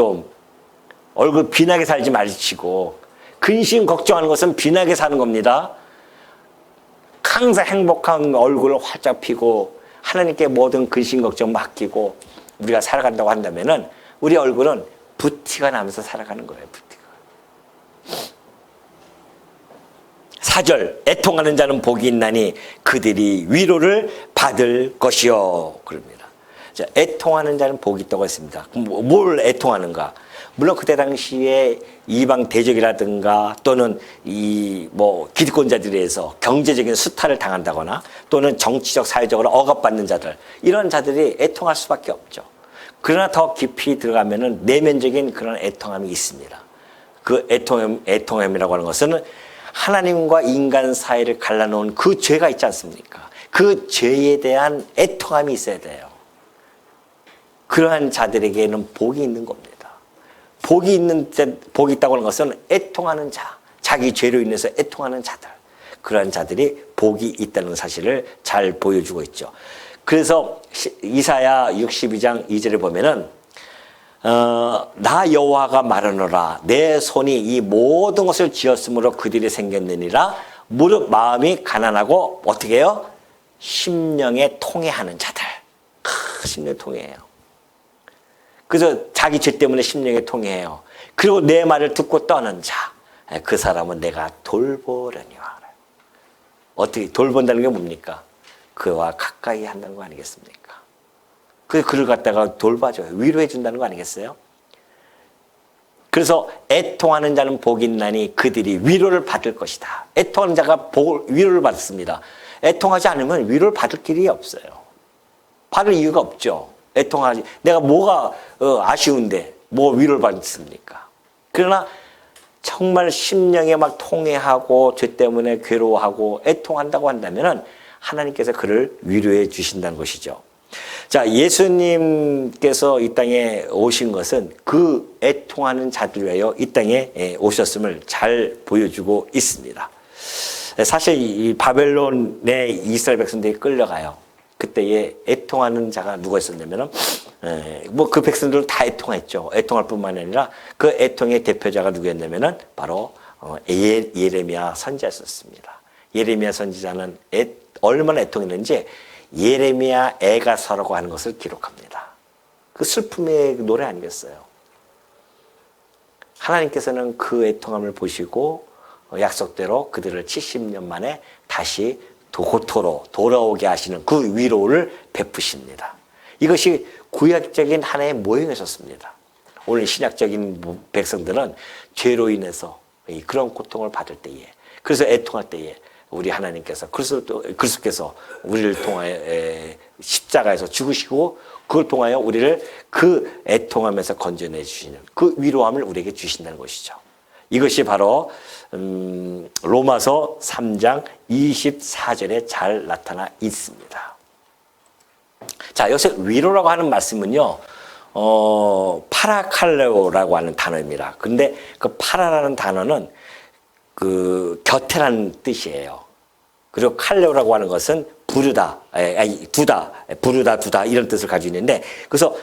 비나게 살지 마시고 근심 걱정하는 것은 비나게 사는 겁니다. 항상 행복한 얼굴을 활짝 피고 하나님께 모든 근심 걱정 맡기고 우리가 살아간다고 한다면은 우리 얼굴은 부티가 나면서 살아가는 거예요. 부티가. 4절 애통하는 자는 복이 있나니 그들이 위로를 받을 것이요. 그럽니다. 자, 애통하는 자는 복이 있다고 했습니다. 뭘 애통하는가? 물론 그때 당시에 이방 대적이라든가 또는 기득권자들에 의해서 경제적인 수탈을 당한다거나 또는 정치적 사회적으로 억압받는 자들, 이런 자들이 애통할 수밖에 없죠. 그러나 더 깊이 들어가면은 내면적인 그런 애통함이 있습니다. 그 애통함이라고 하는 것은 하나님과 인간 사이를 갈라놓은 그 죄가 있지 않습니까? 그 죄에 대한 애통함이 있어야 돼요. 그러한 자들에게는 복이 있는 겁니다. 복이 있다고 하는 것은 애통하는 자, 자기 죄로 인해서 애통하는 자들, 그러한 자들이 복이 있다는 사실을 잘 보여주고 있죠. 그래서 이사야 62장 2절에 보면은 나 여호와가 말하노라 내 손이 이 모든 것을 지었으므로 그들이 생겼느니라. 무릇 마음이 가난하고 어떻게 해요? 심령에 통해하는 자들. 심령에 통해해요. 그래서 자기 죄 때문에 심령에 통해해요. 그리고 내 말을 듣고 떠는 자, 그 사람은 내가 돌보려니와. 어떻게 돌본다는 게 뭡니까? 그와 가까이 한다는 거 아니겠습니까? 그를 갖다가 돌봐줘요. 위로해 준다는 거 아니겠어요? 그래서 애통하는 자는 복이 있나니 그들이 위로를 받을 것이다. 애통하는 자가 위로를 받습니다. 애통하지 않으면 위로를 받을 길이 없어요. 받을 이유가 없죠. 애통하지. 내가 뭐가 아쉬운데 뭐 위로를 받습니까? 그러나 정말 심령에 막 통해하고 죄 때문에 괴로워하고 애통한다고 한다면은 하나님께서 그를 위로해 주신다는 것이죠. 자, 예수님께서 이 땅에 오신 것은 그 애통하는 자들 위하여 이 땅에 오셨음을 잘 보여주고 있습니다. 사실 이 바벨론에 이스라엘 백성들이 끌려가요. 그때에 애통하는 자가 누가 있었냐면은 그 백성들은 다 애통했죠. 애통할 뿐만 아니라 그 애통의 대표자가 누구였냐면은 바로 예레미야 선지자였습니다. 예레미야 선지자는 얼마나 애통했는지 예레미야 애가서라고 하는 것을 기록합니다. 그 슬픔의 노래 아니겠어요? 하나님께서는 그 애통함을 보시고 약속대로 그들을 70년 만에 다시 고토로 돌아오게 하시는 그 위로를 베푸십니다. 이것이 구약적인 하나의 모형이었습니다. 오늘 신약적인 백성들은 죄로 인해서 그런 고통을 받을 때에, 그래서 애통할 때에 우리 하나님께서 그리스도께서 우리를 통하여 십자가에서 죽으시고 그걸 통하여 우리를 그 애통하면서 건져내 주시는 그 위로함을 우리에게 주신다는 것이죠. 이것이 바로 로마서 3장 24절에 잘 나타나 있습니다. 자, 여기서 위로라고 하는 말씀은요, 파라칼레오라고 하는 단어입니다. 근데 그 파라라는 단어는 그 곁에라는 뜻이에요. 그리고 칼레오라고 하는 것은 부르다, 두다, 부르다, 두다 이런 뜻을 가지고 있는데, 그래서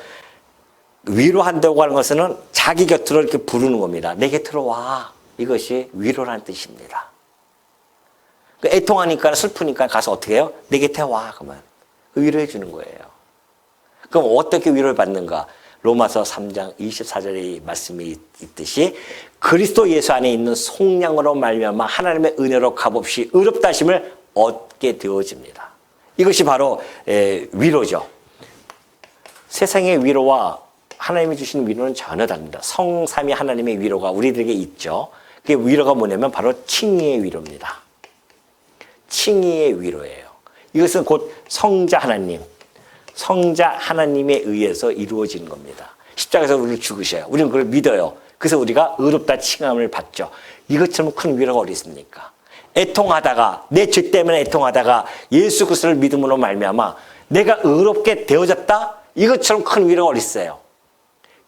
위로한다고 하는 것은 자기 곁으로 이렇게 부르는 겁니다. 내 곁으로 와. 이것이 위로라는 뜻입니다. 애통하니까 슬프니까 가서 어떻게 해요? 내 곁에 와. 그러면 위로해 주는 거예요. 그럼 어떻게 위로를 받는가? 로마서 3장 24절의 말씀이 있듯이 그리스도 예수 안에 있는 속량으로 말미암아 하나님의 은혜로 값없이 의롭다 하심을 얻게 되어집니다. 이것이 바로 위로죠. 세상의 위로와 하나님이 주시는 위로는 전혀 다릅니다. 성삼위 하나님의 위로가 우리들에게 있죠. 그게 위로가 뭐냐면 바로 칭의의 위로입니다. 칭의의 위로예요. 이것은 곧 성자 하나님, 성자 하나님에 의해서 이루어지는 겁니다. 십자가에서 우리를 죽으셔요. 우리는 그걸 믿어요. 그래서 우리가 의롭다 칭함을 받죠. 이것처럼 큰 위로가 어디 있습니까? 애통하다가 내 죄 때문에 애통하다가 예수 그리스도를 믿음으로 말미암아 내가 의롭게 되어졌다? 이것처럼 큰 위로가 어디 있어요?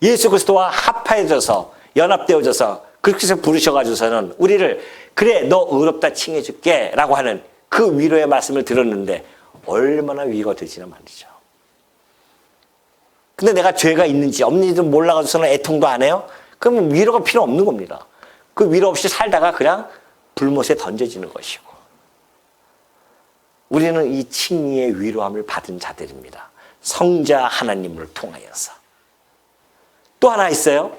예수 그리스도와 합하여져서 연합되어져서 그렇게 해서 부르셔가지고서는 우리를 그래 너 의롭다 칭해줄게 라고 하는 그 위로의 말씀을 들었는데 얼마나 위로가 되지는 말이죠. 근데 내가 죄가 있는지 없는지도 몰라가지고서는 애통도 안 해요? 그러면 위로가 필요 없는 겁니다. 그 위로 없이 살다가 그냥 불못에 던져지는 것이고, 우리는 이 칭의의 위로함을 받은 자들입니다. 성자 하나님을 통하여서. 또 하나 있어요.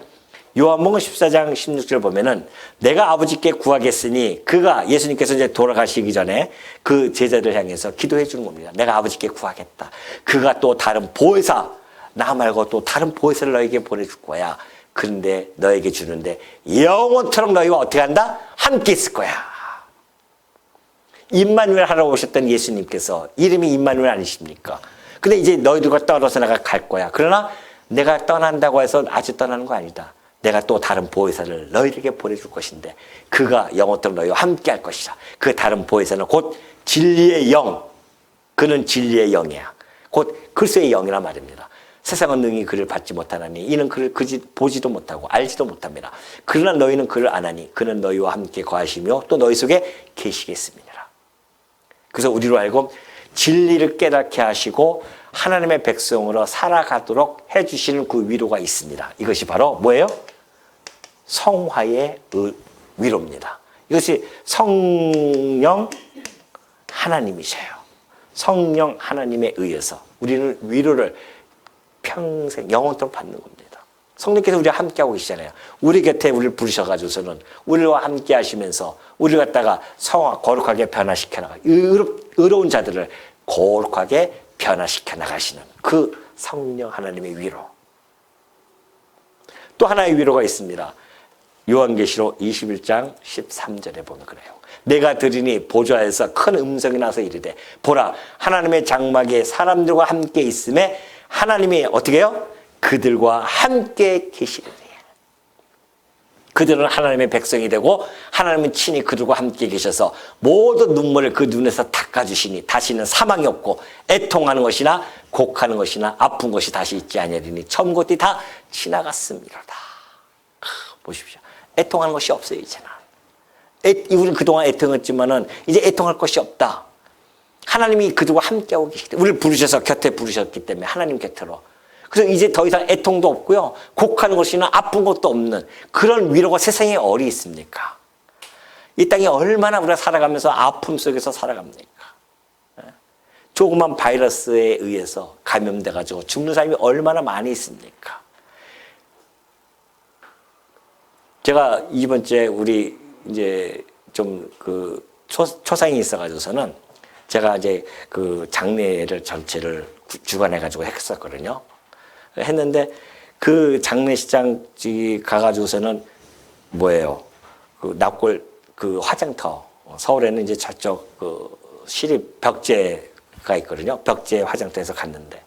요한복음 14장 16절 보면은 내가 아버지께 구하겠으니, 그가 예수님께서 이제 돌아가시기 전에 그 제자들 향해서 기도해 주는 겁니다. 내가 아버지께 구하겠다. 그가 또 다른 보혜사, 나 말고 또 다른 보혜사를 너에게 보내줄 거야. 그런데 너에게 주는데 영원토록 너희와 어떻게 한다? 함께 있을 거야. 임마누엘 하러 오셨던 예수님께서 이름이 임마누엘 아니십니까? 근데 이제 너희들과 떨어져 내가 갈 거야. 그러나 내가 떠난다고 해서 아주 떠나는 거 아니다. 내가 또 다른 보혜사를 너희에게 보내줄 것인데 그가 영원토록 너희와 함께 할 것이다. 그 다른 보혜사는 곧 진리의 영. 그는 진리의 영이야. 곧 그리스도의 영이란 말입니다. 세상은 능히 그를 받지 못하나니 이는 그를 보지도 못하고 알지도 못합니다. 그러나 너희는 그를 아나니 그는 너희와 함께 거하시며 또 너희 속에 계시겠습니다. 그래서 우리로 하여금 진리를 깨닫게 하시고 하나님의 백성으로 살아가도록 해주시는 그 위로가 있습니다. 이것이 바로 뭐예요? 성화의 위로입니다. 이것이 성령 하나님이셔요. 성령 하나님에 의해서 우리는 위로를 평생 영원토록 받는 겁니다. 성령께서 우리와 함께하고 계시잖아요. 우리 곁에 우리를 부르셔가지고서는 우리와 함께 하시면서 우리를 갖다가 성화, 거룩하게 변화시켜 나가, 의로운 자들을 거룩하게 변화시켜 나가시는 그 성령 하나님의 위로. 또 하나의 위로가 있습니다. 요한계시록 21장 13절에 보면 그래요. 내가 들으니 보좌에서 큰 음성이 나서 이르되 보라 하나님의 장막에 사람들과 함께 있음에 하나님이 어떻게 해요? 그들과 함께 계시리니. 그들은 하나님의 백성이 되고 하나님은 친히 그들과 함께 계셔서 모든 눈물을 그 눈에서 닦아주시니 다시는 사망이 없고 애통하는 것이나 곡하는 것이나 아픈 것이 다시 있지 아니하리니 처음 것들이 다 지나갔습니다다. 보십시오. 애통하는 것이 없어요 이제는. 우리는 그동안 애통했지만은 이제 애통할 것이 없다. 하나님이 그들과 함께하고 계시기 때문에 우리를 부르셔서 곁에 부르셨기 때문에 하나님 곁으로. 그래서 이제 더 이상 애통도 없고요. 곡하는 것이나 아픈 것도 없는 그런 위로가 세상에 어디 있습니까? 이 땅에 얼마나 우리가 살아가면서 아픔 속에서 살아갑니까? 조그만 바이러스에 의해서 감염돼가지고 죽는 사람이 얼마나 많이 있습니까? 제가 이번 주에 우리 이제 좀 그 초상이 있어가지고서는 제가 이제 그 장례를 전체를 주관해가지고 했었거든요. 했는데 그 장례식장 가가지고서는 뭐예요? 그 납골 그 화장터 서울에는 이제 저쪽 그 시립 벽제가 있거든요. 벽제 화장터에서 갔는데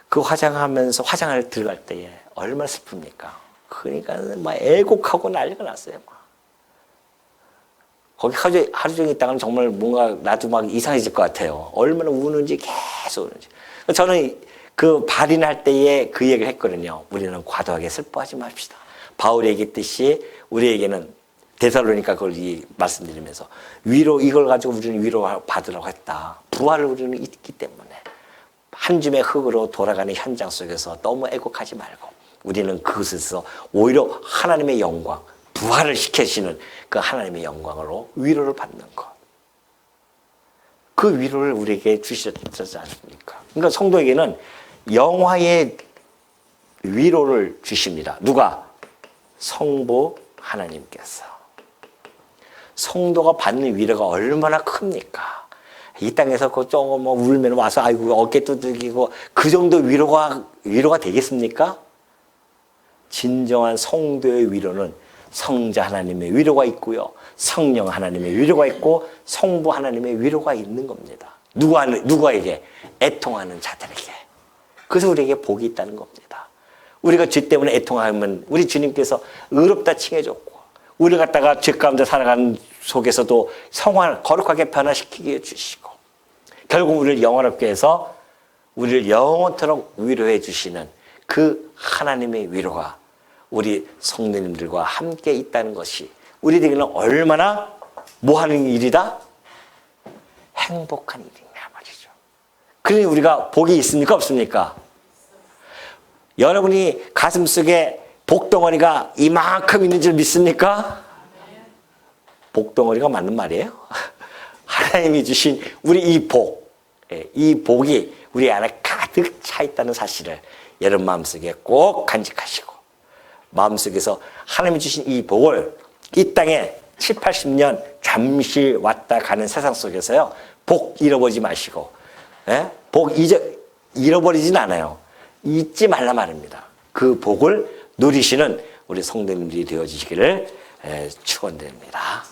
그 화장하면서 화장을 들어갈 때에 얼마나 슬픕니까? 그러니까 막 애곡하고 난리가 났어요. 막. 거기 하루 종일 있다가는 정말 뭔가 나도 막 이상해질 것 같아요. 얼마나 우는지 계속 우는지. 저는 그 발인할 때에 그 얘기를 했거든요. 우리는 과도하게 슬퍼하지 맙시다. 바울이 얘기했듯이 우리에게는 데살로니가 그걸 말씀드리면서 위로 이걸 가지고 우리는 위로 받으라고 했다. 부활을 우리는 있기 때문에 한 줌의 흙으로 돌아가는 현장 속에서 너무 애곡하지 말고 우리는 그것에서 오히려 하나님의 영광, 부활을 시키시는 그 하나님의 영광으로 위로를 받는 것. 그 위로를 우리에게 주셨지 않습니까? 그러니까 성도에게는 영화의 위로를 주십니다. 누가? 성부 하나님께서. 성도가 받는 위로가 얼마나 큽니까? 이 땅에서 그 조금 뭐 울면 와서 아이고 어깨 두들기고 그 정도 위로가 되겠습니까? 진정한 성도의 위로는 성자 하나님의 위로가 있고요. 성령 하나님의 위로가 있고 성부 하나님의 위로가 있는 겁니다. 누구에게? 애통하는 자들에게. 그래서 우리에게 복이 있다는 겁니다. 우리가 죄 때문에 애통하면 우리 주님께서 의롭다 칭해줬고 우리 갖다가 죄 가운데 살아가는 속에서도 성화 거룩하게 변화시키게 해주시고 결국 우리를 영원롭게 해서 우리를 영원토록 위로해 주시는 그 하나님의 위로가 우리 성도님들과 함께 있다는 것이 우리에게는 얼마나 뭐하는 일이다? 행복한 일이냐 말이죠. 그러니 우리가 복이 있습니까? 없습니까? 여러분이 가슴속에 복덩어리가 이만큼 있는 줄 믿습니까? 복덩어리가 맞는 말이에요. 하나님이 주신 우리 이 복이 우리 안에 가득 차 있다는 사실을 여러분 마음속에 꼭 간직하시고 마음속에서 하나님이 주신 이 복을 이 땅에 7, 80년 잠시 왔다 가는 세상 속에서요. 복 잃어버리지 마시고 복 잃어버리진 않아요. 잊지 말라 말입니다. 그 복을 누리시는 우리 성도님들이 되어주시기를 축원드립니다.